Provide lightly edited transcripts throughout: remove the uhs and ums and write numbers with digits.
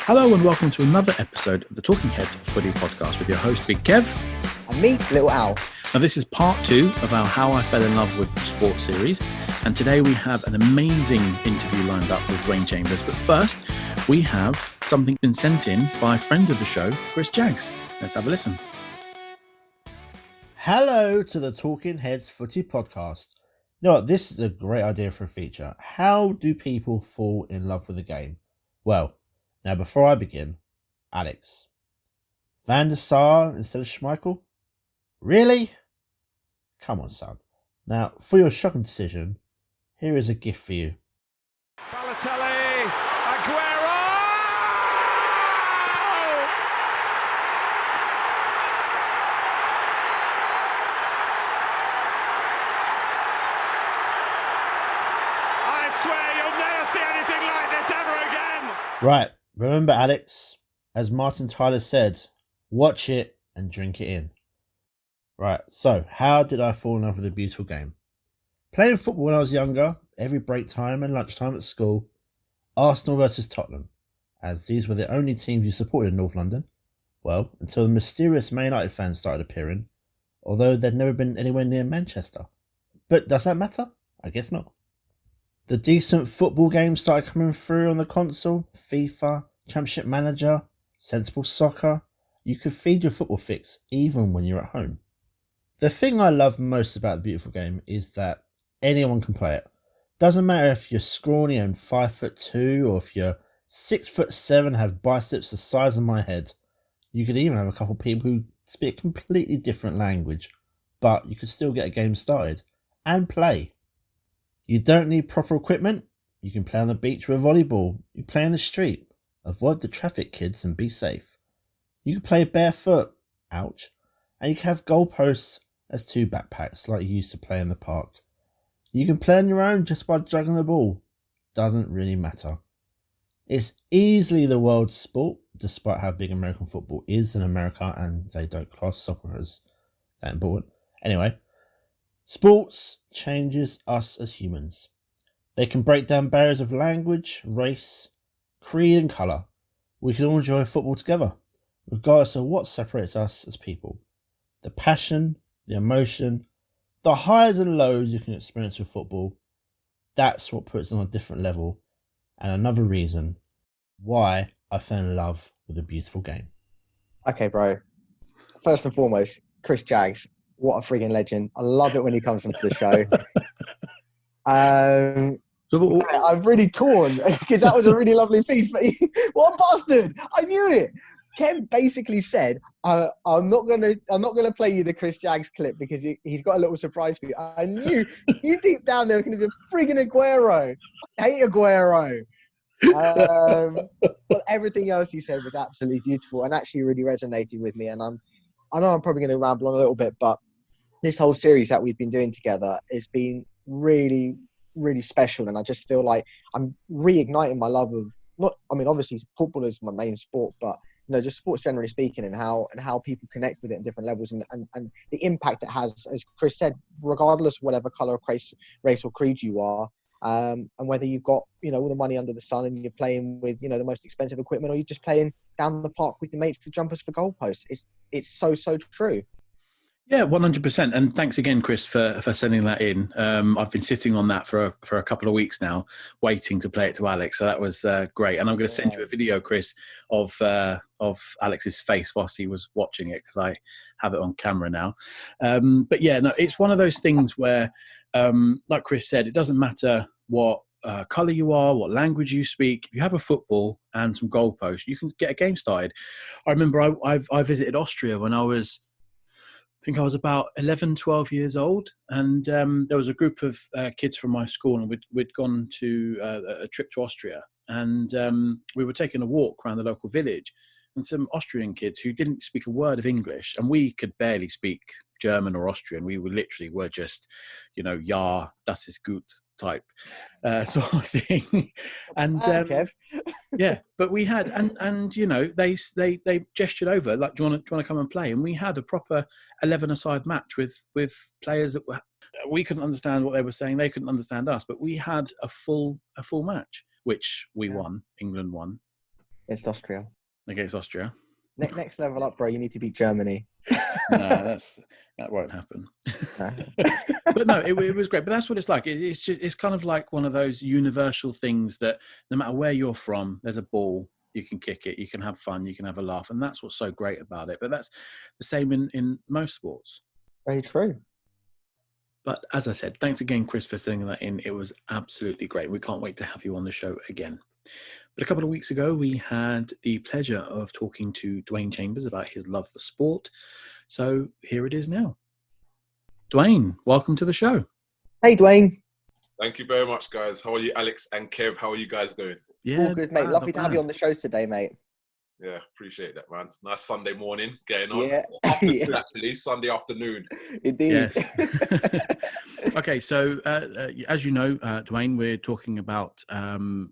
Hello and welcome to another episode of the Talking Heads Footy podcast with your host Big Kev. And me, Little Al. Now this is part 2 of our How I Fell in Love with Sports series, and today we have an amazing interview lined up with Dwain Chambers. But first, we have something been sent in by a friend of the show, Chris Jaggs. Let's have a listen. Hello to the Talking Heads Footy podcast. You know what, this is a great idea for a feature. How do people fall in love with the game? Well, now before I begin, Alex. Van der Sar instead of Schmeichel? Really? Come on, son. Now, for your shocking decision, here is a gift for you. Balotelli, Aguero! I swear you'll never see anything like this ever again! Right, remember Alex, as Martin Tyler said, watch it and drink it in. Right, so how did I fall in love with a beautiful game? Playing football when I was younger, every break time and lunchtime at school, Arsenal versus Tottenham, as these were the only teams you supported in North London. Well, until the mysterious Man United fans started appearing, although they'd never been anywhere near Manchester. But does that matter? I guess not. The decent football games started coming through on the console, FIFA, Championship Manager, Sensible Soccer. You could feed your football fix even when you're at home. The thing I love most about the beautiful game is that anyone can play it. Doesn't matter if you're scrawny and 5'2", or if you're 6'7", have biceps the size of my head. You could even have a couple of people who speak a completely different language, but you could still get a game started and play. You don't need proper equipment. You can play on the beach with a volleyball. You play in the street. Avoid the traffic, kids, and be safe. You can play barefoot. Ouch. And you can have goalposts as 2 backpacks like you used to play in the park. You can play on your own just by juggling the ball. Doesn't really matter. It's easily the world's sport, despite how big American football is in America and they don't class soccer as that important. Anyway, sports changes us as humans. They can break down barriers of language, race, creed and colour. We can all enjoy football together, regardless of what separates us as people. The passion, the emotion, the highs and lows you can experience with football, that's what puts it on a different level, and another reason why I fell in love with a beautiful game. Okay, bro. First and foremost, Chris Jaggs. What a frigging legend. I love it when he comes onto the show. I'm really torn because that was a really lovely piece. But what a bastard! I knew it. Ken basically said, "I'm not gonna play you the Chris Jaggs clip because he's got a little surprise for you." I knew you deep down there were going to be a frigging Aguero. I hate Aguero. But everything else he said was absolutely beautiful and actually really resonated with me. And I know I'm probably going to ramble on a little bit, but this whole series that we've been doing together has been really, really special. And I just feel like I'm reigniting my love of obviously football is my main sport, but just sports generally speaking, and how people connect with it in different levels and the impact it has, as Chris said, regardless of whatever colour, race or creed you are, and whether you've got all the money under the sun and you're playing with the most expensive equipment, or you're just playing down the park with your mates for jumpers for goalposts. It's so true. Yeah, 100%. And thanks again, Chris, for sending that in. I've been sitting on that for a couple of weeks now, waiting to play it to Alex. So that was great. And I'm going to send you a video, Chris, of Alex's face whilst he was watching it, because I have it on camera now. But yeah, no, it's one of those things where, like Chris said, it doesn't matter what colour you are, what language you speak. If you have a football and some goalposts, you can get a game started. I remember I visited Austria when I was about 11, 12 years old. And there was a group of kids from my school, and we'd gone to a trip to Austria. And we were taking a walk around the local village. And some Austrian kids who didn't speak a word of English, and we could barely speak German or Austrian. We were just, ja, das ist gut type sort of thing. And yeah, but we had, and they gestured over, like, do you want to come and play? And we had a proper 11-a-side match with players that we couldn't understand what they were saying. They couldn't understand us, but we had a full match, which we won. England won. Against Austria. against Austria. Next level up, bro. You need to beat Germany. No, that won't happen. But no, it was great. But that's what it's like. It's kind of like one of those universal things that no matter where you're from, there's a ball. You can kick it. You can have fun. You can have a laugh, and that's what's so great about it. But that's the same in most sports. Very true. But as I said, thanks again, Chris, for sending that in. It was absolutely great. We can't wait to have you on the show again. But a couple of weeks ago, we had the pleasure of talking to Dwain Chambers about his love for sport. So here it is now. Dwain, welcome to the show. Hey, Dwain. Thank you very much, guys. How are you, Alex and Kev? How are you guys doing? Yeah, All good, mate. Lovely to have you on the show today, mate. Yeah, appreciate that, man. Nice Sunday morning getting on. Yeah. Afternoon, actually, Sunday afternoon. Indeed. Yes. Okay, so as you know, Dwain, we're talking about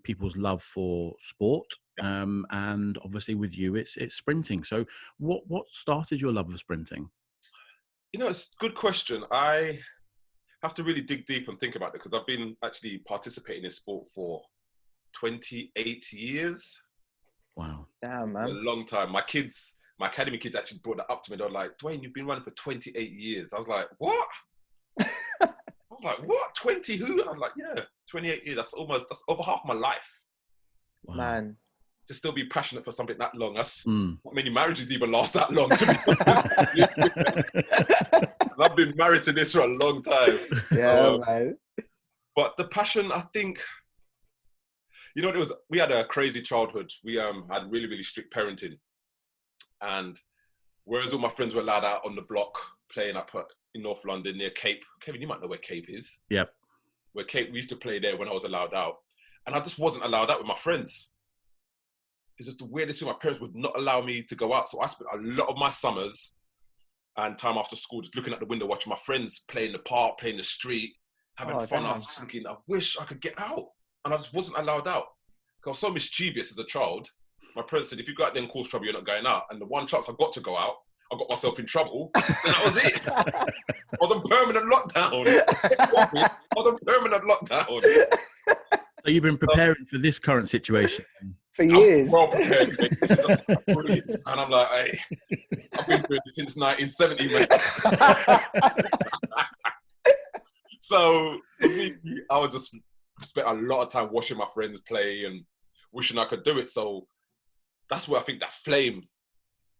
people's love for sport, and obviously with you, it's sprinting. So, what started your love of sprinting? You know, it's a good question. I have to really dig deep and think about it because I've been actually participating in sport for 28 years. Wow. Damn, A man. long time. My academy kids actually brought that up to me. They were like, Dwain, you've been running for 28 years. I was like, what? I was like, what? 20 who? And I was like, yeah, 28 years. That's over half my life. Wow. Man. To still be passionate for something that long. That's Mm. not many marriages even last that long, to be honest. I've been married to this for a long time. Yeah, man. But the passion, I think, you know, we had a crazy childhood. We had really, really strict parenting. And whereas all my friends were allowed out on the block playing up in North London near Cape. Kevin, you might know where Cape is. Yep. Where Cape, we used to play there when I was allowed out. And I just wasn't allowed out with my friends. It's just the weirdest thing. My parents would not allow me to go out. So I spent a lot of my summers and time after school just looking out the window, watching my friends play in the park, play in the street, having fun. Damn. I was thinking, I wish I could get out. And I just wasn't allowed out. I was so mischievous as a child. My parents said, if you go out there and cause trouble, you're not going out. And the one chance I got to go out, I got myself in trouble. And that was it. I was on permanent lockdown. So you've been preparing for this current situation. For years. I'm well prepared, mate. This is brilliant. And I'm like, hey, I've been doing this since 1970, mate. So for me, I was just spent a lot of time watching my friends play and wishing I could do it. So that's where I think that flame,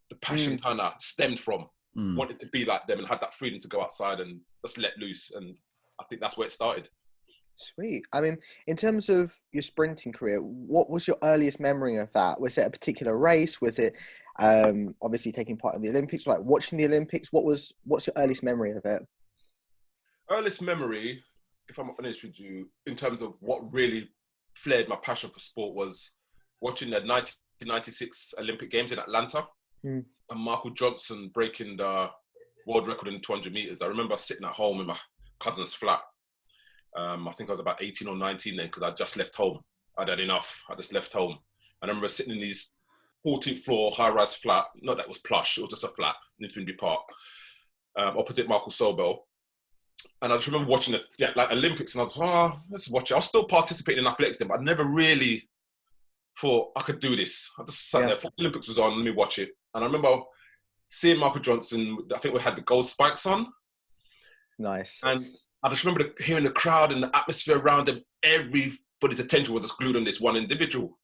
the passion kind of stemmed from. Wanted to be like them and had that freedom to go outside and just let loose. And I think that's where it started. Sweet. I mean, in terms of your sprinting career, what was your earliest memory of that? Was it a particular race? Was it obviously taking part in the Olympics, like watching the Olympics? What's your earliest memory of it? Earliest memory, if I'm honest with you, in terms of what really flared my passion for sport was watching the 1996 Olympic Games in Atlanta and Michael Johnson breaking the world record in 200 meters. I remember sitting at home in my cousin's flat. I think I was about 18 or 19 then because I just left home. I'd had enough. I just left home. And I remember sitting in these 14th floor high-rise flat. Not that it was plush. It was just a flat in Infinity Park opposite Michael Sobel. And I just remember watching the Olympics and I was like, let's watch it. I was still participating in athletics then, but I never really thought I could do this. I just sat there. The Olympics was on. Let me watch it. And I remember seeing Michael Johnson. I think we had the gold spikes on. Nice. And I just remember hearing the crowd and the atmosphere around him. Everybody's attention was just glued on this one individual.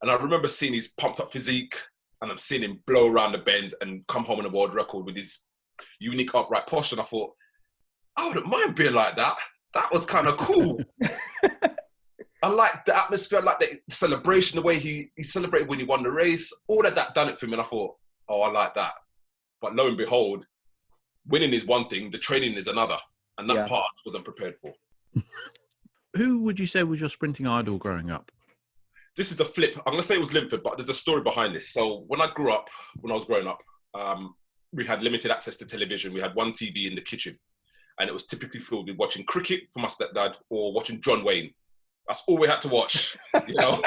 And I remember seeing his pumped up physique and I'm seeing him blow around the bend and come home in a world record with his unique upright posture. And I thought, I wouldn't mind being like that. That was kind of cool. I liked the atmosphere, I liked the celebration, the way he celebrated when he won the race. All of that done it for me. And I thought, oh, I like that. But lo and behold, winning is one thing, the training is another. And that part I wasn't prepared for. Who would you say was your sprinting idol growing up? This is the flip. I'm going to say it was Linford, but there's a story behind this. So when I was growing up, we had limited access to television. We had one TV in the kitchen. And it was typically filled with watching cricket for my stepdad or watching John Wayne. That's all we had to watch, you know.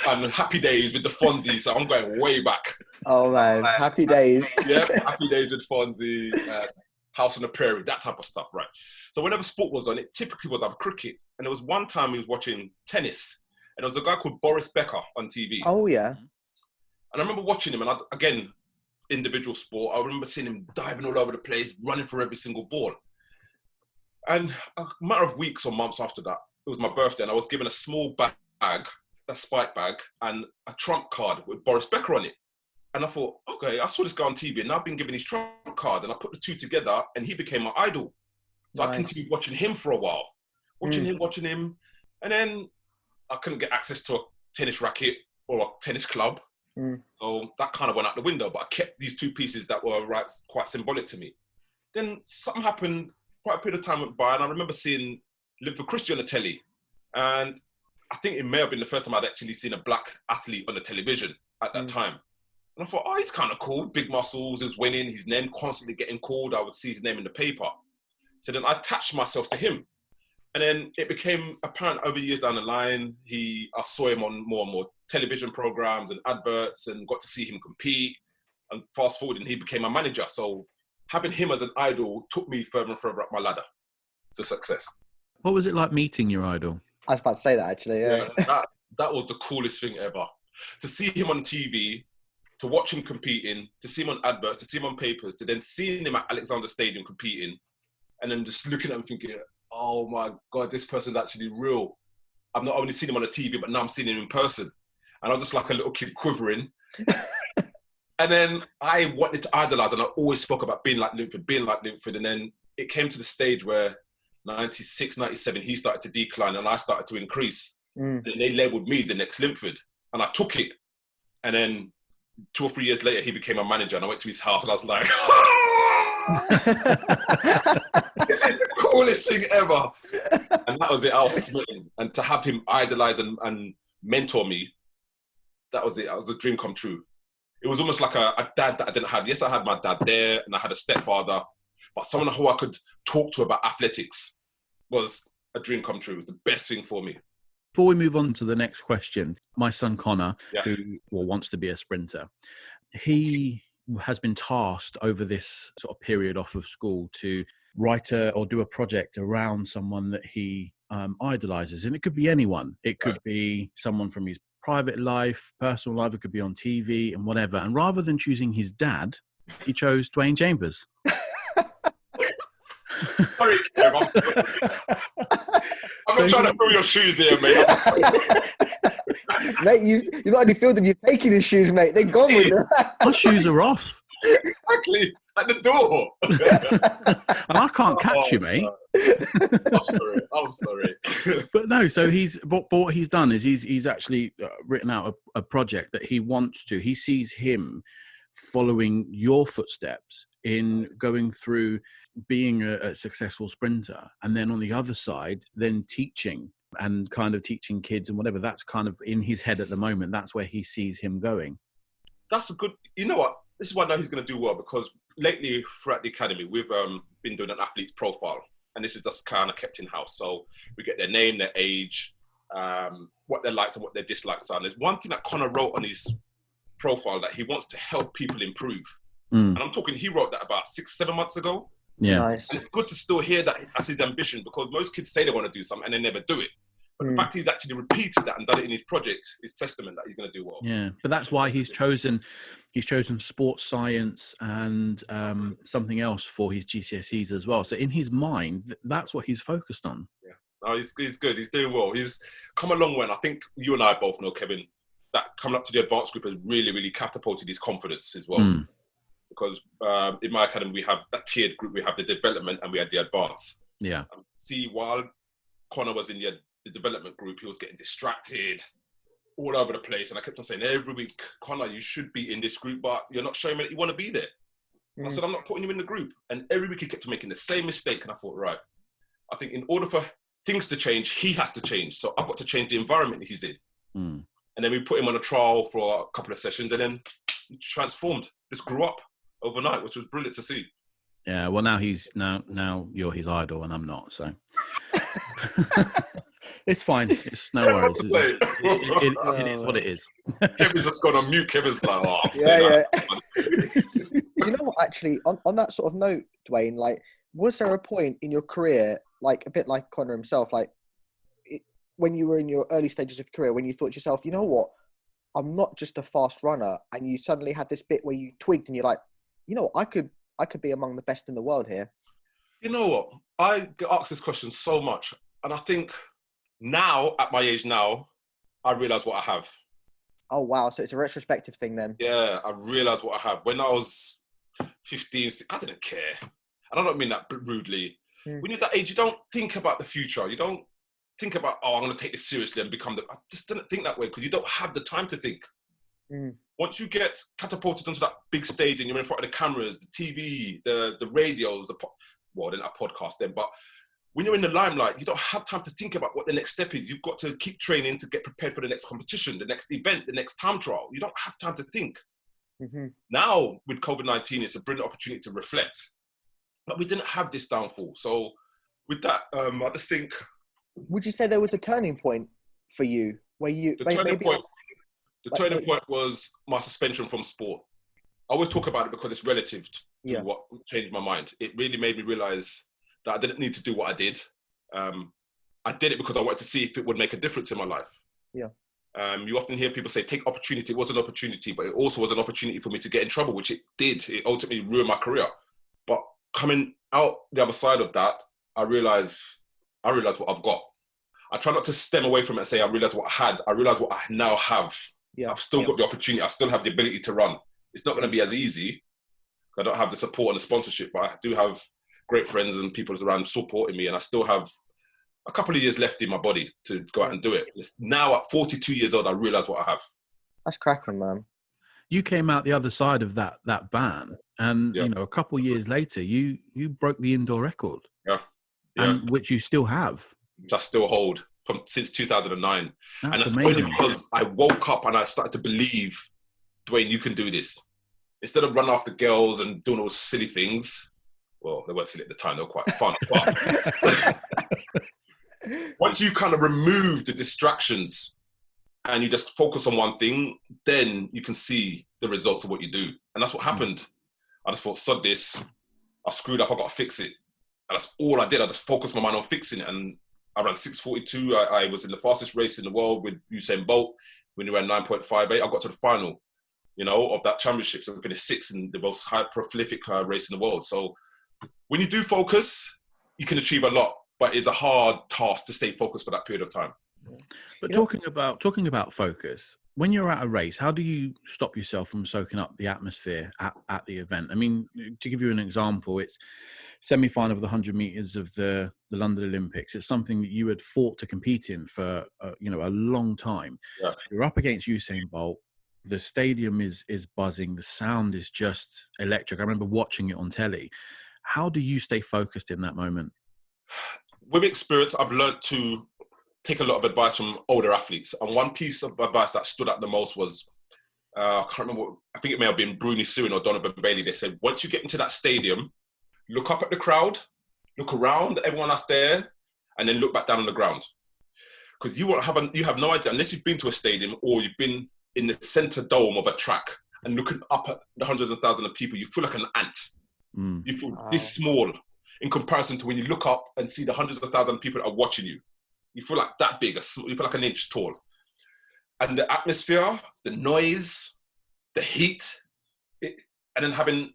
And Happy Days with the Fonzie. So I'm going way back. Oh, man. Happy Days. Yeah, Happy Days with Fonzie. House on the Prairie, that type of stuff, right? So whenever sport was on, it typically was either cricket. And there was one time we was watching tennis. And there was a guy called Boris Becker on TV. Oh, yeah. And I remember watching him, and again, individual sport, I remember seeing him diving all over the place, running for every single ball. And a matter of weeks or months after that, it was my birthday, and I was given a small bag, a spike bag, and a trump card with Boris Becker on it. And I thought, okay, I saw this guy on TV, and now I've been given his trump card, and I put the two together, and he became my idol. So I continued watching him for a while, watching him, and then I couldn't get access to a tennis racket or a tennis club. So that kind of went out the window, but I kept these two pieces that were quite symbolic to me. Then something happened, quite a period of time went by, and I remember seeing Linford Christie on the telly. And I think it may have been the first time I'd actually seen a black athlete on the television at that time. And I thought, oh, he's kind of cool, big muscles, he's winning, his name constantly getting called. I would see his name in the paper. So then I attached myself to him. And then it became apparent over years down the line, I saw him on more and more television programs and adverts and got to see him compete. And fast forward, and he became my manager. So having him as an idol took me further and further up my ladder to success. What was it like meeting your idol? I was about to say that, actually, yeah. That was the coolest thing ever. To see him on TV, to watch him competing, to see him on adverts, to see him on papers, to then seeing him at Alexander Stadium competing, and then just looking at him thinking, oh my God, this person's actually real. I've not only seen him on the TV, but now I'm seeing him in person. And I was just like a little kid quivering. And then I wanted to idolize, and I always spoke about being like Linford. And then it came to the stage where 96, 97, he started to decline and I started to increase. And they labeled me the next Linford. And I took it. And then 2 or 3 years later, he became a manager, and I went to his house and I was like, this is the coolest thing ever. And that was it. I was smitten. And to have him idolize and mentor me, that was it. That was a dream come true. It was almost like a dad that I didn't have. Yes, I had my dad there, and I had a stepfather, but someone who I could talk to about athletics was a dream come true. It was the best thing for me. Before we move on to the next question, my son Connor, who wants to be a sprinter, he has been tasked over this sort of period off of school to write or do a project around someone that he idolizes. And it could be anyone. It could be someone from his private life, personal life. It could be on TV and whatever. And rather than choosing his dad, he chose Dwain Chambers. Sorry, Kev, I'm not trying to fill your shoes here, mate. Mate, you've not only filled them, you've taken his shoes, mate. They're gone with them. My shoes are off. Exactly, at the door. And I can't catch you, mate. I'm sorry. But no, so what he's done is he's actually written out a project that he sees him following your footsteps in going through being a successful sprinter, and then on the other side, then teaching and kind of teaching kids and whatever. That's kind of in his head at the moment. That's where he sees him going. That's a good, you know what? This is why I know he's going to do well, because lately throughout the academy, we've been doing an athlete's profile, and this is just kind of kept in-house. So we get their name, their age, what their likes and what their dislikes are. And there's one thing that Connor wrote on his profile, that he wants to help people improve. And I'm talking, he wrote that about 6-7 months ago. Yeah. Nice. And it's good to still hear that that's his ambition, because most kids say they want to do something and they never do it. But the fact he's actually repeated that and done it in his project is testament that he's going to do well. Yeah, but that's why he's chosen sports science and something else for his GCSEs as well. So in his mind, that's what he's focused on. Yeah, no, he's good. He's doing well. He's come a long way. And I think you and I both know, Kevin, that coming up to the advanced group has really, really catapulted his confidence as well. Because in my academy, we have that tiered group. We have the development and we had the advanced. Yeah. See, while Connor was in the development group, he was getting distracted all over the place. And I kept on saying every week, Connor, you should be in this group, but you're not showing me that you want to be there. I said, I'm not putting you in the group. And every week he kept making the same mistake. And I thought, right, I think in order for things to change, he has to change. So I've got to change the environment he's in. And then we put him on a trial for a couple of sessions, and then he transformed. Just grew up overnight, which was brilliant to see. Yeah, well, now you're his idol and I'm not, so it's fine. It's no worries. It is what it is. Kevin's just gone on mute. Kevin's like, oh, yeah. You know what? Actually, on that sort of note, Dwain, like, was there a point in your career, like a bit like Connor himself, like when you were in your early stages of career, when you thought to yourself, you know what, I'm not just a fast runner, and you suddenly had this bit where you twigged and you're like, you know, I could be among the best in the world here? You know what? I get asked this question so much, and I think now, at my age now, I realise what I have. Oh, wow. So it's a retrospective thing then. Yeah, I realise what I have. When I was 15, I didn't care. And I don't mean that rudely. When you're that age, you don't think about the future. You don't think about, oh, I'm going to take this seriously and become I just didn't think that way because you don't have the time to think. Once you get catapulted onto that big stage and you're in front of the cameras, the TV, the radios, well, they're not a podcast then, but when you're in the limelight, you don't have time to think about what the next step is. You've got to keep training to get prepared for the next competition, the next event, the next time trial. You don't have time to think. Now, with COVID-19, it's a brilliant opportunity to reflect. But we didn't have this downfall. So with that, I just think... Would you say there was a turning point for you where you... The turning point was my suspension from sport. I always talk about it because it's relative to what changed my mind. It really made me realise that I didn't need to do what I did. I did it because I wanted to see if it would make a difference in my life. You often hear people say, take opportunity. It was an opportunity, but it also was an opportunity for me to get in trouble, which it did. It ultimately ruined my career. But coming out the other side of that, I realised what I've got. I try not to stem away from it and say, I realised what I had. I realised what I now have. I've still got the opportunity. I still have the ability to run. It's not going to be as easy. I don't have the support and the sponsorship, but I do have great friends and people around supporting me, and I still have a couple of years left in my body to go out and do it. Now at 42 years old, I realise what I have. That's cracking, man. You came out the other side of that ban, and you know, a couple of years later, you broke the indoor record, and which you still have. Just still hold since 2009. That's and that's amazing. only because I woke up and I started to believe, Dwain, you can do this. Instead of running after girls and doing all silly things, well, they weren't silly at the time, they were quite fun. But once you kind of remove the distractions and you just focus on one thing, then you can see the results of what you do. And that's what happened. I just thought, sod this. I screwed up, I got to fix it. And that's all I did. I just focused my mind on fixing it. And I ran 6:42. I was in the fastest race in the world with Usain Bolt. When he ran 9.58, I got to the final, of that championship. So I finished sixth in the most high prolific race in the world. So when you do focus, you can achieve a lot, but it's a hard task to stay focused for that period of time. But talking about focus, when you're at a race, how do you stop yourself from soaking up the atmosphere at the event? I mean, to give you an example, it's semi-final of the 100 meters of the London Olympics. It's something that you had fought to compete in for a long time. Yeah. You're up against Usain Bolt. The stadium is buzzing. The sound is just electric. I remember watching it on telly. How do you stay focused in that moment? With experience, I've learned to take a lot of advice from older athletes. And one piece of advice that stood out the most was, I can't remember, I think it may have been Bruni Surin or Donovan Bailey. They said, once you get into that stadium, look up at the crowd, look around at everyone that's there, and then look back down on the ground. Because you have no idea, unless you've been to a stadium or you've been in the center dome of a track and looking up at the hundreds of thousands of people, you feel like an ant. You feel this small in comparison to when you look up and see the hundreds of thousands of people that are watching you. You feel like that big, you feel like an inch tall. And the atmosphere, the noise, the heat, and then having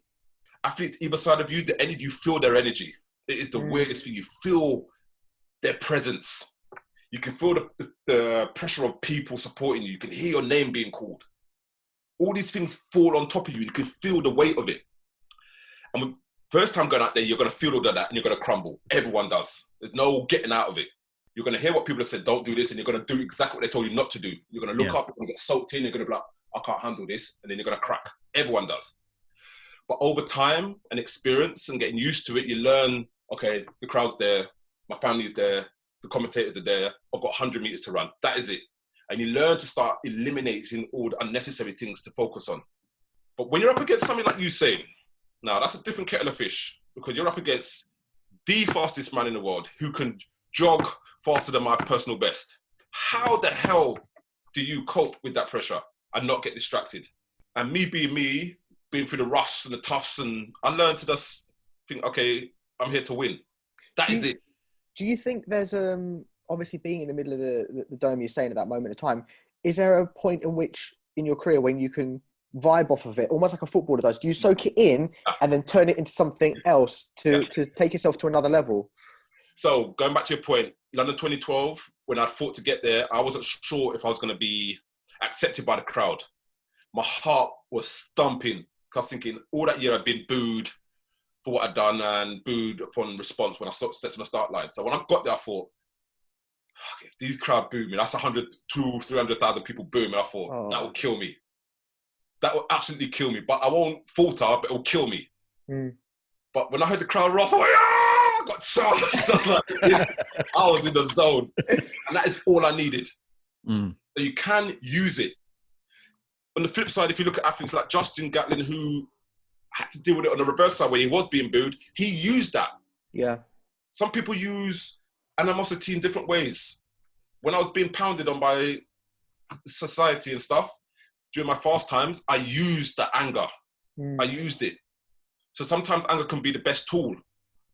athletes either side of you, the energy, you feel their energy. It is the weirdest thing. You feel their presence. You can feel the pressure of people supporting you. You can hear your name being called. All these things fall on top of you. You can feel the weight of it. And when first time going out there, you're going to feel all of that and you're going to crumble. Everyone does. There's no getting out of it. You're going to hear what people have said, don't do this, and you're going to do exactly what they told you not to do. You're going to look up, you're going to get soaked in, you're going to be like, I can't handle this, and then you're going to crack. Everyone does. But over time and experience and getting used to it, you learn, okay, the crowd's there, my family's there, the commentators are there, I've got 100 meters to run. That is it. And you learn to start eliminating all the unnecessary things to focus on. But when you're up against something like Usain, now that's a different kettle of fish, because you're up against the fastest man in the world who can jog faster than my personal best. How the hell do you cope with that pressure and not get distracted? And me, being through the roughs and the toughs, and I learned to just think, okay, I'm here to win. That is it. Do you think there's obviously being in the middle of the dome, you're saying at that moment of time, is there a point in which in your career when you can vibe off of it, almost like a footballer does? Do you soak it in and then turn it into something else to take yourself to another level? So going back to your point, London 2012, when I fought to get there, I wasn't sure if I was going to be accepted by the crowd. My heart was thumping. I was thinking all that year I'd been booed for what I'd done and booed upon response when I stepped on the start line. So when I got there, I thought, if these crowd boo me, that's 100, 200, 300,000 people boo me. I thought, that will kill me. That will absolutely kill me. But I won't falter, but it will kill me. But when I heard the crowd roar, I thought, I got charged. I was in the zone. And that is all I needed. So you can use it. On the flip side, if you look at athletes like Justin Gatlin, who had to deal with it on the reverse side where he was being booed, he used that. Yeah. Some people use animosity in different ways. When I was being pounded on by society and stuff, during my fast times, I used the anger. I used it. So sometimes anger can be the best tool,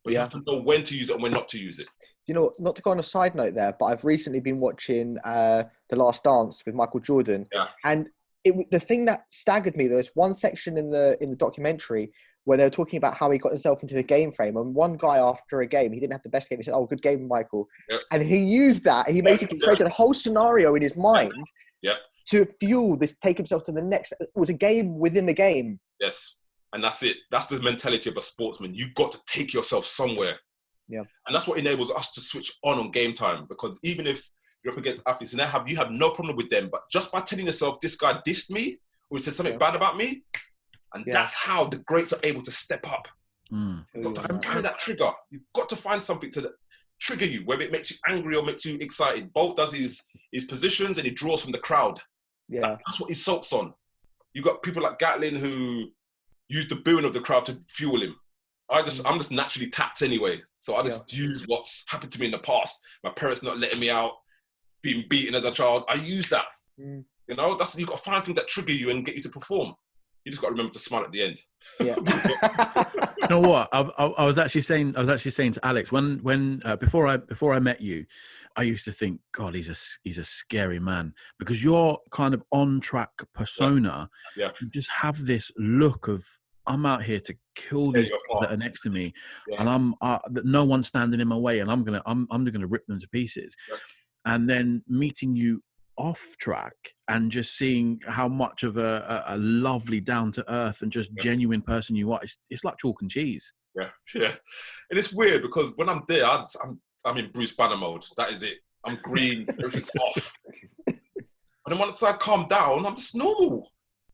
but you have to know when to use it and when not to use it. You know, not to go on a side note there, but I've recently been watching The Last Dance with Michael Jordan. Yeah. And the thing that staggered me, there was one section in the documentary where they were talking about how he got himself into a game frame. And one guy after a game, he didn't have the best game. He said, "Oh, good game, Michael." Yep. And he used that. He basically created a whole scenario in his mind to fuel this, take himself to the next. It was a game within the game. Yes. And that's it. That's the mentality of a sportsman. You've got to take yourself somewhere. Yeah. And that's what enables us to switch on game time. Because even if you're up against athletes and you have no problem with them, but just by telling yourself, this guy dissed me, or he said something bad about me, and that's how the greats are able to step up. You've got to find that trigger. You've got to find something to trigger you, whether it makes you angry or makes you excited. Bolt does his positions and he draws from the crowd. Yeah. That's what he soaks on. You've got people like Gatlin who use the booing of the crowd to fuel him. I'm just naturally tapped anyway. So I just use what's happened to me in the past. My parents not letting me out, being beaten as a child. I use that. You know, you've got to find things that trigger you and get you to perform. You just got to remember to smile at the end. Yeah. You know what? I was actually saying to Alex before I met you, I used to think, God, he's a scary man, because your kind of on track persona, you just have this look of, I'm out here to kill these people that are next to me, and that no one's standing in my way, and I'm gonna rip them to pieces. And then meeting you off track and just seeing how much of a lovely, down to earth and just genuine person you are, it's like chalk and cheese. Yeah. And it's weird because when I'm there, I'm in Bruce Banner mode. That is it. I'm green. Everything's off. And then once I calm down, I'm just normal,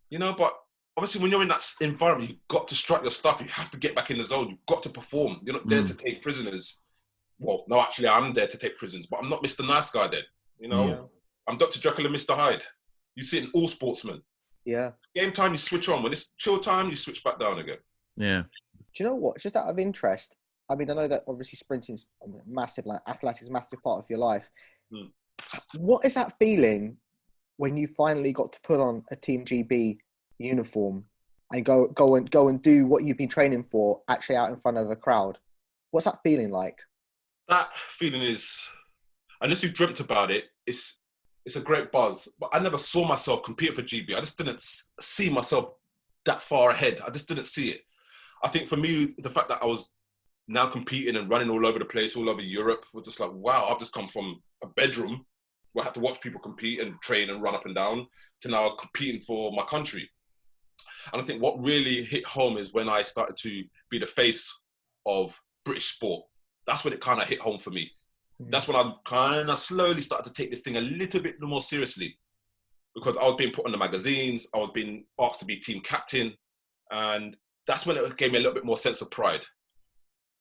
you know. But obviously, when you're in that environment, you've got to strut your stuff. You have to get back in the zone. You've got to perform. You're not there to take prisoners. Well, no, actually, I'm there to take prisoners, but I'm not Mr. Nice Guy then. You know, I'm Dr. Jekyll and Mr. Hyde. You see it in all sportsmen. Yeah. Game time, you switch on. When it's chill time, you switch back down again. Yeah. Do you know what? Just out of interest, I mean, I know that obviously sprinting's massive, like athletics is a massive part of your life. What is that feeling when you finally got to put on a Team GB uniform and go and do what you've been training for, actually out in front of a crowd? What's that feeling like? That feeling is, unless you've dreamt about it, it's a great buzz. But I never saw myself competing for GB. I just didn't see myself that far ahead. I just didn't see it. I think for me, the fact that I was now competing and running all over the place, all over Europe, was just like, wow, I've just come from a bedroom where I had to watch people compete and train and run up and down to now competing for my country. And I think what really hit home is when I started to be the face of British sport. That's when it kind of hit home for me. That's when I kind of slowly started to take this thing a little bit more seriously, because I was being put on the magazines, I was being asked to be team captain, and that's when it gave me a little bit more sense of pride.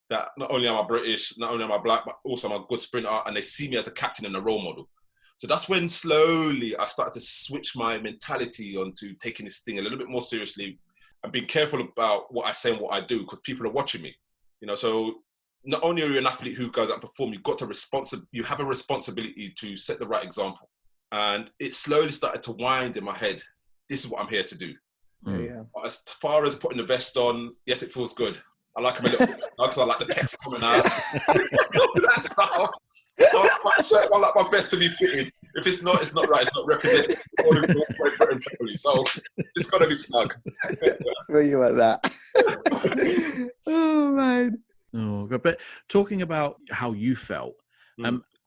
That not only am I British, not only am I black, but also I'm a good sprinter, and they see me as a captain and a role model. So that's when slowly I started to switch my mentality onto taking this thing a little bit more seriously and being careful about what I say and what I do, because people are watching me. You know, so not only are you an athlete who goes out and perform, you have a responsibility to set the right example. And it slowly started to wind in my head. This is what I'm here to do. Yeah. But as far as putting the vest on, yes, it feels good. I like them a little bit snug because I like the pecs coming out. So I like my best to be fitted. If it's not right. It's not representing Great Britain properly. So it's got to be snug. Feel you at that. Oh man. Oh, God. But talking about how you felt,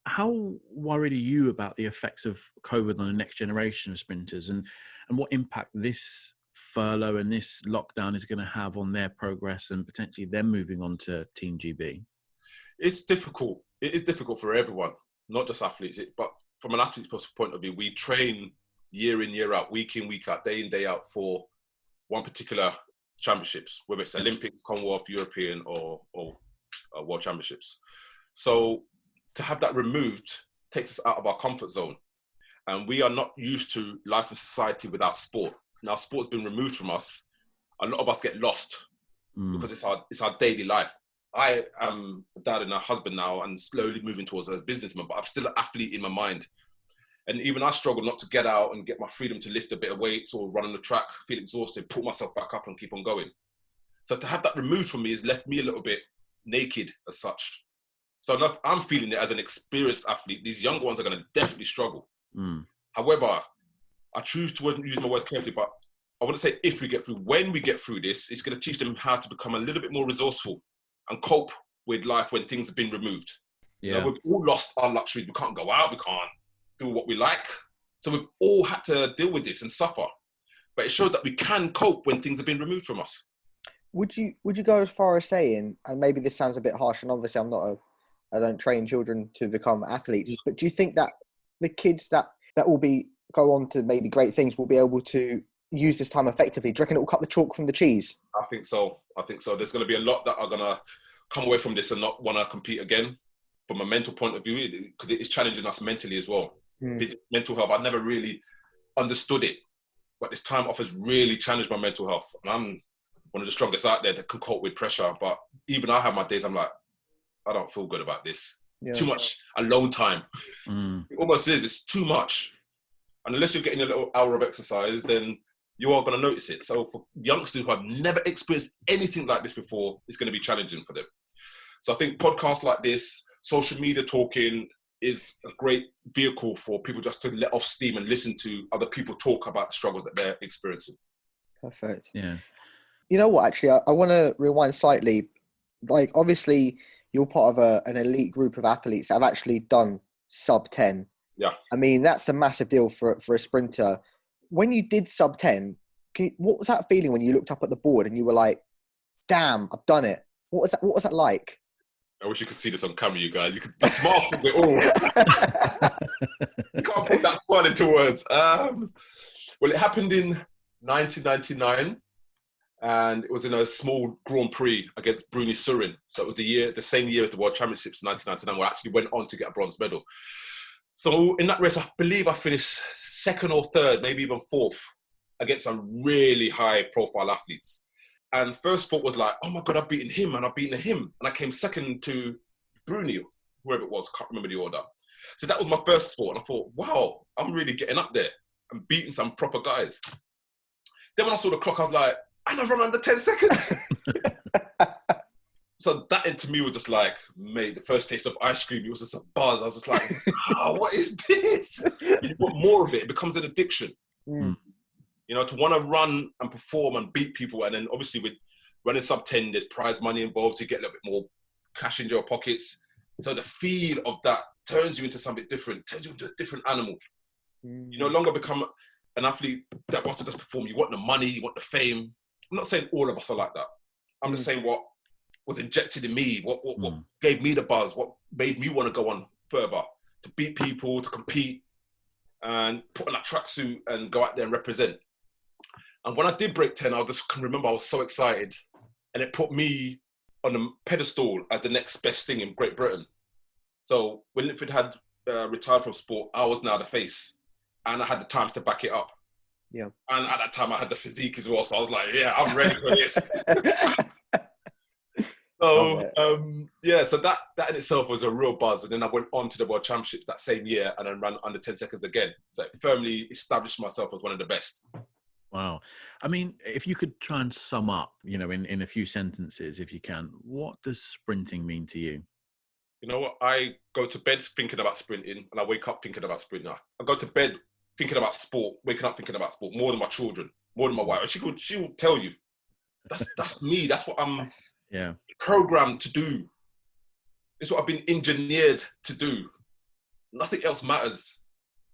how worried are you about the effects of COVID on the next generation of sprinters, and what impact this furlough and this lockdown is going to have on their progress and potentially them moving on to Team GB? It's difficult. It is difficult for everyone, not just athletes. But from an athlete's point of view, we train year in, year out, week in, week out, day in, day out for one particular championships, whether it's Olympics, Commonwealth, European, or World Championships. So to have that removed takes us out of our comfort zone. And we are not used to life in society without sport. Now, sport's been removed from us. A lot of us get lost because it's our daily life. I am a dad and a husband now and slowly moving towards a businessman, but I'm still an athlete in my mind. And even I struggle not to get out and get my freedom to lift a bit of weights or run on the track, feel exhausted, pull myself back up and keep on going. So to have that removed from me has left me a little bit naked as such. So I'm feeling it as an experienced athlete. These younger ones are going to definitely struggle. However, I choose to use my words carefully, but I want to say if we get through, when we get through this, it's going to teach them how to become a little bit more resourceful and cope with life when things have been removed. Yeah. You know, we've all lost our luxuries. We can't go out. We can't do what we like. So we've all had to deal with this and suffer. But it showed that we can cope when things have been removed from us. Would you go as far as saying, and maybe this sounds a bit harsh, and obviously I don't train children to become athletes, but do you think that the kids that will go on to maybe great things will be able to use this time effectively? Do you reckon it will cut the chalk from the cheese? I think so. There's going to be a lot that are going to come away from this and not want to compete again from a mental point of view, because it is challenging us mentally as well. Mental health, I never really understood it, but this time off has really challenged my mental health. And I'm one of the strongest out there that can cope with pressure. But even I have my days, I'm like, I don't feel good about this. Yeah. Too much alone time. It almost is. It's too much. And unless you're getting a little hour of exercise, then you are going to notice it. So for youngsters who have never experienced anything like this before, it's going to be challenging for them. So I think podcasts like this, social media talking is a great vehicle for people just to let off steam and listen to other people talk about the struggles that they're experiencing. Perfect. Yeah. You know what, actually, I want to rewind slightly. Like, obviously, you're part of an elite group of athletes that have actually done sub 10. Yeah. I mean, that's a massive deal for a sprinter. When you did sub 10, what was that feeling when you looked up at the board and you were like, damn, I've done it? What was that like? I wish you could see this on camera, you guys. You could smile from it all. You can't put that smile into words. Well, it happened in 1999. And it was in a small Grand Prix against Bruni Surin. So it was the same year as the World Championships, 1999, where I actually went on to get a bronze medal. So in that race, I believe I finished second or third, maybe even fourth, against some really high-profile athletes. And first thought was like, oh my God, I've beaten him and I've beaten him. And I came second to Bruni, whoever it was, can't remember the order. So that was my first thought. And I thought, wow, I'm really getting up there and beating some proper guys. Then when I saw the clock, I was like, and I've run under 10 seconds. So that to me was just like, mate, the first taste of ice cream, it was just a buzz. I was just like, wow, what is this? You want more of it. It becomes an addiction. You know, to want to run and perform and beat people. And then obviously with running sub 10, there's prize money involved. So you get a little bit more cash in your pockets. So the feel of that turns you into something different, turns you into a different animal. You no longer become an athlete that wants to just perform. You want the money, you want the fame. I'm not saying all of us are like that. I'm just saying what was injected in me, what gave me the buzz, what made me want to go on further, to beat people, to compete, and put on that tracksuit and go out there and represent. And when I did break 10, I just can remember I was so excited, and it put me on the pedestal as the next best thing in Great Britain. So when Linford had retired from sport, I was now the face, and I had the time to back it up. Yeah. And at that time I had the physique as well. So I was like, yeah, I'm ready for this. So, so that in itself was a real buzz. And then I went on to the World Championships that same year and then ran under 10 seconds again. So it firmly established myself as one of the best. Wow. I mean, if you could try and sum up, in a few sentences, if you can, what does sprinting mean to you? You know what? I go to bed thinking about sprinting, and I wake up thinking about sprinting. I go to bed thinking about sport, waking up thinking about sport more than my children, more than my wife. She will tell you. That's me. That's what I'm programmed to do. It's what I've been engineered to do. Nothing else matters.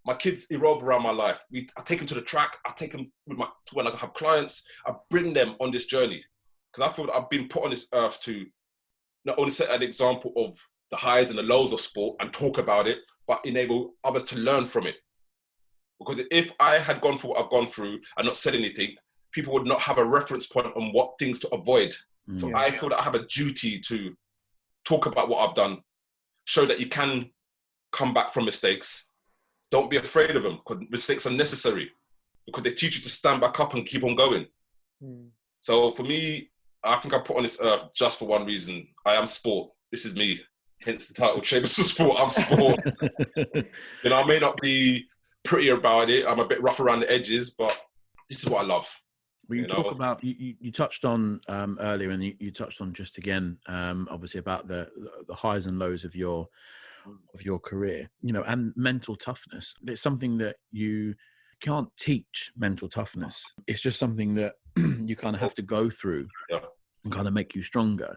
My kids evolve around my life. I take them to the track. I take them when I have clients. I bring them on this journey because I feel that I've been put on this earth to not only set an example of the highs and the lows of sport and talk about it, but enable others to learn from it. Because if I had gone through what I've gone through and not said anything, people would not have a reference point on what things to avoid. So I feel that I have a duty to talk about what I've done, show that you can come back from mistakes. Don't be afraid of them, because mistakes are necessary, because they teach you to stand back up and keep on going. So for me, I think I'm put on this earth just for one reason. I am sport. This is me. Hence the title, Chambers of Sport. I'm sport. I may not be pretty about it. I'm a bit rough around the edges, but this is what I love. Well, you talk about, you touched on earlier, and you touched on just again, obviously about the highs and lows of your career, and mental toughness. It's something that you can't teach. Mental toughness. It's just something that you kind of have to go through and kind of make you stronger.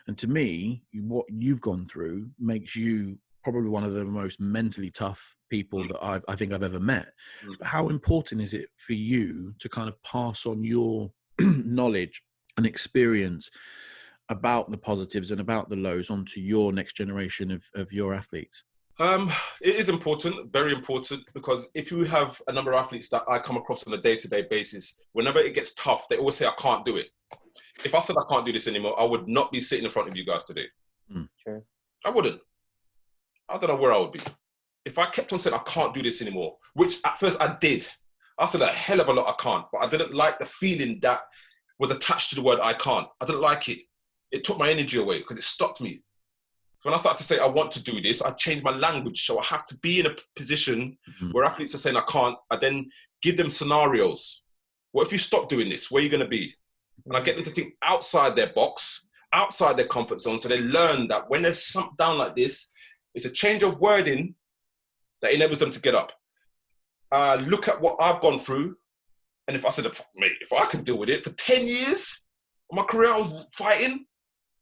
And to me, what you've gone through makes you probably one of the most mentally tough people that I think I've ever met. But how important is it for you to kind of pass on your knowledge and experience about the positives and about the lows onto your next generation of your athletes? It is important, very important, because if you have a number of athletes that I come across on a day-to-day basis, whenever it gets tough, they always say, I can't do it. If I said I can't do this anymore, I would not be sitting in front of you guys today. Sure. I wouldn't. I don't know where I would be. If I kept on saying I can't do this anymore, which at first I did. I said a hell of a lot I can't, but I didn't like the feeling that was attached to the word I can't. I didn't like it. It took my energy away because it stopped me. When I started to say I want to do this, I changed my language. So I have to be in a position where athletes are saying I can't. I then give them scenarios. What if you stop doing this? Where are you going to be? And I get them to think outside their box, outside their comfort zone, so they learn that when they're sunk down like this, it's a change of wording that enables them to get up. Look at what I've gone through. And if I said, mate, if I can deal with it for 10 years of my career, I was fighting.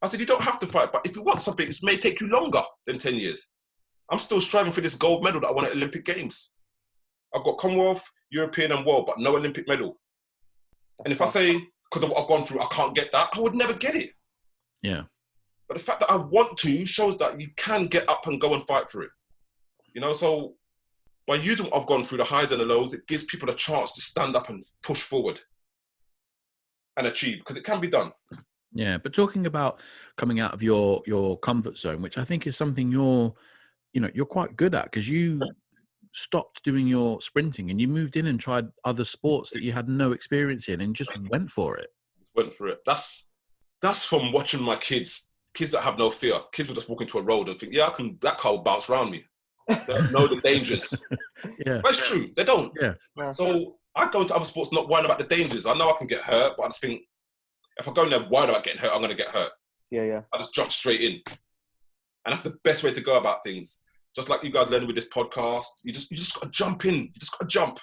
I said, you don't have to fight, but if you want something, it may take you longer than 10 years. I'm still striving for this gold medal that I won at Olympic Games. I've got Commonwealth, European and World, but no Olympic medal. And if I say, because of what I've gone through, I can't get that, I would never get it. Yeah. But the fact that I want to shows that you can get up and go and fight for it. So by using what I've gone through, the highs and the lows, it gives people a chance to stand up and push forward and achieve, because it can be done. Yeah, but talking about coming out of your comfort zone, which I think is something you're quite good at, because you stopped doing your sprinting and you moved in and tried other sports that you had no experience in and just went for it. Went for it. That's from watching my kids that have no fear. Kids will just walk into a road and think, that car will bounce around me. They don't know the dangers. Yeah. But it's true, they don't. Yeah. So I go into other sports not worrying about the dangers. I know I can get hurt, but I just think, if I go in there worried about getting hurt, I'm going to get hurt. Yeah. I just jump straight in. And that's the best way to go about things. Just like you guys learned with this podcast, you just got to jump in. You just got to jump.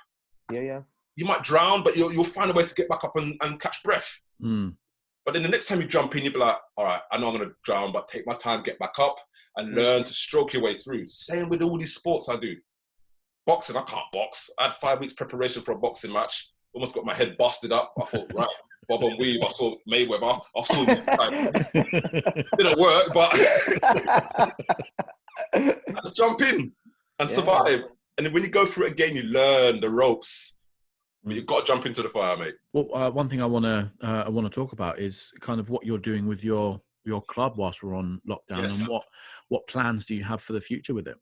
Yeah. You might drown, but you'll find a way to get back up and catch breath. But then the next time you jump in, you'll be like, all right, I know I'm going to drown, but take my time, get back up and learn to stroke your way through. Same with all these sports I do. Boxing, I can't box. I had 5 weeks preparation for a boxing match. Almost got my head busted up. I thought, right, bob and weave. I saw Mayweather. I saw didn't work, but I just jump in and survive. And then when you go through it again, you learn the ropes. But you've got to jump into the fire, mate. Well, one thing I want to talk about is kind of what you're doing with your club whilst we're on lockdown, and what plans do you have for the future with it?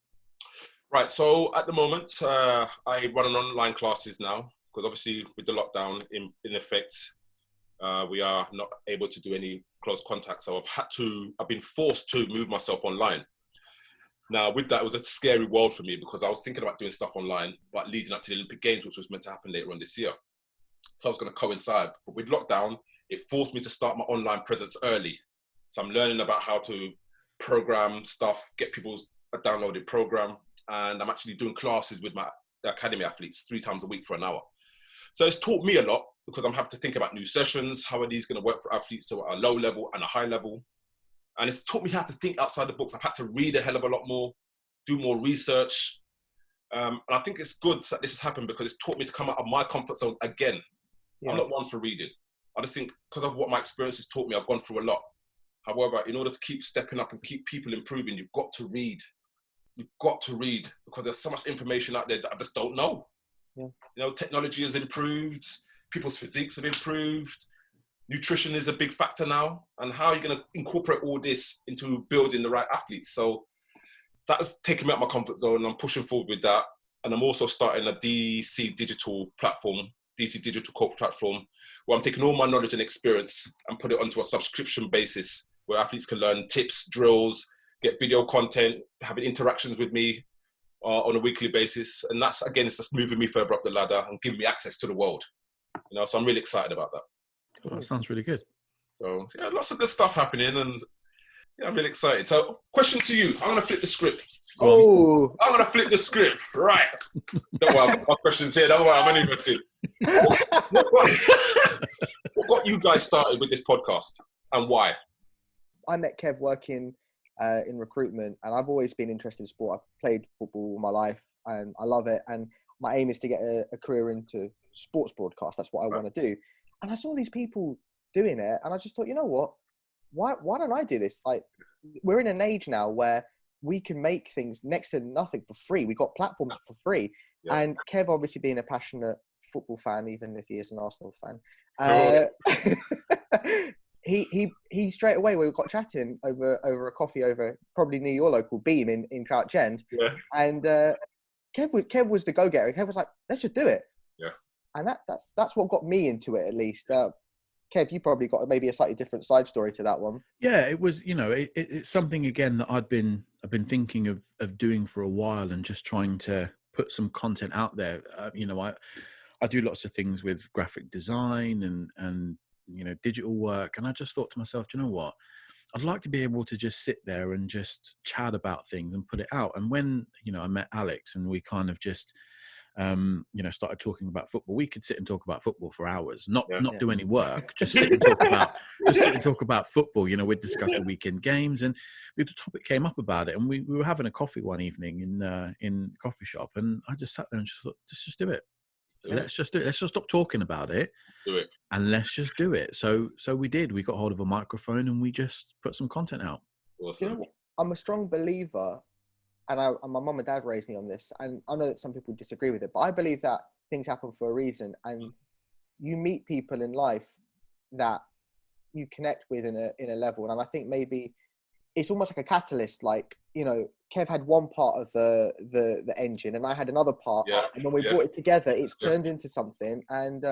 Right. So at the moment, I run an online classes now, because obviously with the lockdown in effect, we are not able to do any close contact. So I've been forced to move myself online. Now, with that, it was a scary world for me, because I was thinking about doing stuff online, but leading up to the Olympic Games, which was meant to happen later on this year. So I was going to coincide. But with lockdown, it forced me to start my online presence early. So I'm learning about how to program stuff, get people's a downloaded program. And I'm actually doing classes with my academy athletes 3 times a week for an hour. So it's taught me a lot because I'm having to think about new sessions. How are these going to work for athletes? So at a low level and a high level. And it's taught me how to think outside the books. I've had to read a hell of a lot more, do more research. And I think it's good that this has happened because it's taught me to come out of my comfort zone again. Yeah. I'm not one for reading. I just think because of what my experience has taught me, I've gone through a lot. However, in order to keep stepping up and keep people improving, you've got to read. You've got to read because there's so much information out there that I just don't know. Yeah. You know, technology has improved. People's physiques have improved. Nutrition is a big factor now. And how are you going to incorporate all this into building the right athletes? So that's taken me out of my comfort zone and I'm pushing forward with that. And I'm also starting a DC Digital platform, DC Digital Corporate platform, where I'm taking all my knowledge and experience and put it onto a subscription basis where athletes can learn tips, drills, get video content, having interactions with me on a weekly basis. And that's, again, it's just moving me further up the ladder and giving me access to the world. You know, so I'm really excited about that. Oh, that sounds really good. So yeah, lots of good stuff happening and yeah, I'm really excited. So question to you. I'm going to flip the script. Oh, I'm going to flip the script. Right. Don't worry, I've got my questions here. Don't worry, I'm only messing. What got you guys started with this podcast and why? I met Kev working in recruitment and I've always been interested in sport. I've played football all my life and I love it. And my aim is to get a career into sports broadcast. That's what I want to do. And I saw these people doing it and I just thought, you know what? Why don't I do this? Like, we're in an age now where we can make things next to nothing for free. We got platforms for free. Yeah. And Kev, obviously being a passionate football fan, even if he is an Arsenal fan, he straight away, we got chatting over a coffee over probably near your local Beam in Crouch End. Yeah. And Kev was the go-getter. Kev was like, let's just do it. Yeah. And that's what got me into it, at least. Kev, you probably got maybe a slightly different side story to that one. Yeah, it was, you know, it's something again that I've been thinking of doing for a while and just trying to put some content out there. You know, I do lots of things with graphic design and you know, digital work. And I just thought to myself, you know what? I'd like to be able to just sit there and just chat about things and put it out. And when, you know, I met Alex and we kind of just, you know, started talking about football. We could sit and talk about football for hours, not do any work, just sit and talk about football. You know, we'd discuss the weekend games, and the topic came up about it. And we were having a coffee one evening in the coffee shop, and I just sat there and just thought, let's just do it. Let's just do it. Let's just stop talking about it. Do it. And let's just do it. So we did. We got hold of a microphone and we just put some content out. Awesome. You know, I'm a strong believer. And my mum and dad raised me on this, and I know that some people disagree with it, but I believe that things happen for a reason, and you meet people in life that you connect with in a level. And I think maybe it's almost like a catalyst. Like, you know, Kev had one part of the engine, and I had another part, and when we brought it together, it's turned into something. And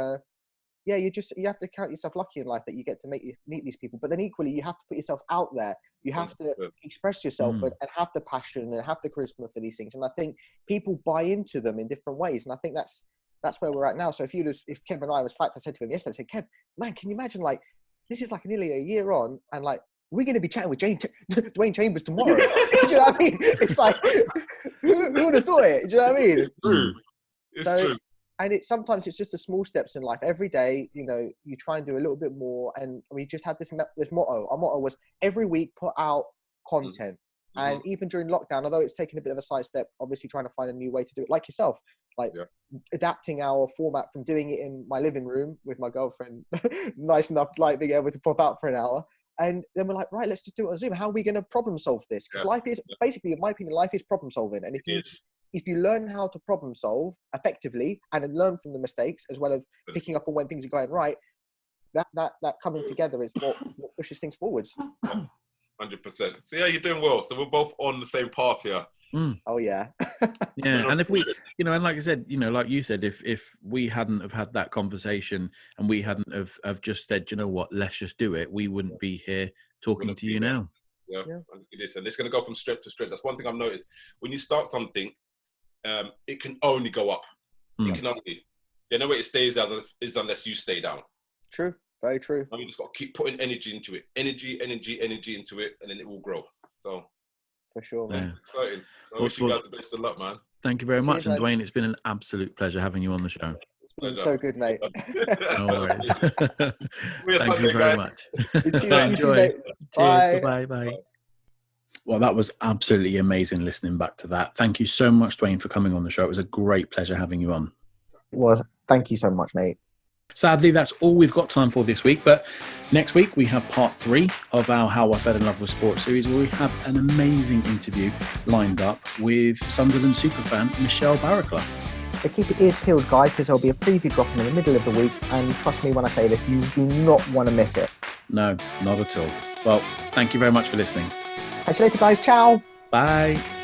you have to count yourself lucky in life that you get to meet these people. But then equally, you have to put yourself out there. You have to express yourself and have the passion and have the charisma for these things. And I think people buy into them in different ways. And I think that's where we're at now. So if Kev and I was fact, I said to him yesterday, I said, Kev, man, can you imagine, like, this is like nearly a year on, and like, we're going to be chatting with Dwain Chambers tomorrow. Do you know what I mean? It's like, who would have thought it? Do you know what I mean? It's true. It's true. And sometimes it's just the small steps in life. Every day, you know, you try and do a little bit more. And we just had this motto. Our motto was every week put out content. Mm-hmm. And even during lockdown, although it's taken a bit of a sidestep, obviously trying to find a new way to do it, like yourself, like adapting our format from doing it in my living room with my girlfriend, nice enough, like being able to pop out for an hour. And then we're like, right, let's just do it on Zoom. How are we going to problem solve this? Because life is basically, in my opinion, life is problem solving. And if you learn how to problem solve effectively and then learn from the mistakes, as well as picking up on when things are going right, that coming together is what pushes things forwards. 100%. So yeah, you're doing well. So we're both on the same path here. Oh yeah. Yeah. And if we, you know, and like I said, you know, like you said, if we hadn't have had that conversation and we hadn't have just said, you know what, let's just do it, we wouldn't be here talking to you now. Yeah. It is. And it's going to go from strength to strength. That's one thing I've noticed. When you start something, it can only go up. It the only way it stays down is unless you stay down. True. Very true. I mean, just got to keep putting energy into it. Energy into it, and then it will grow. So, For sure, man. it's exciting. So I wish you guys the best of luck, man. Thank you very much. Cheers, And Dwain, it's been an absolute pleasure having you on the show. It's been so good, mate. No worries. We're Thank you Sunday, very guys. much. You too, Enjoy. mate. Bye. Cheers. Bye. Well, that was absolutely amazing listening back to that. Thank you so much, Dwain, for coming on the show. It was a great pleasure having you on. Well, thank you so much, mate. Sadly, that's all we've got time for this week. But next week, we have part 3 of our How I Fell in Love with Sports series, where we have an amazing interview lined up with Sunderland superfan Michelle Barraclough. So keep your ears peeled, guys, because there'll be a preview dropping in the middle of the week. And trust me when I say this, you do not want to miss it. No, not at all. Well, thank you very much for listening. Catch you later, guys. Ciao. Bye.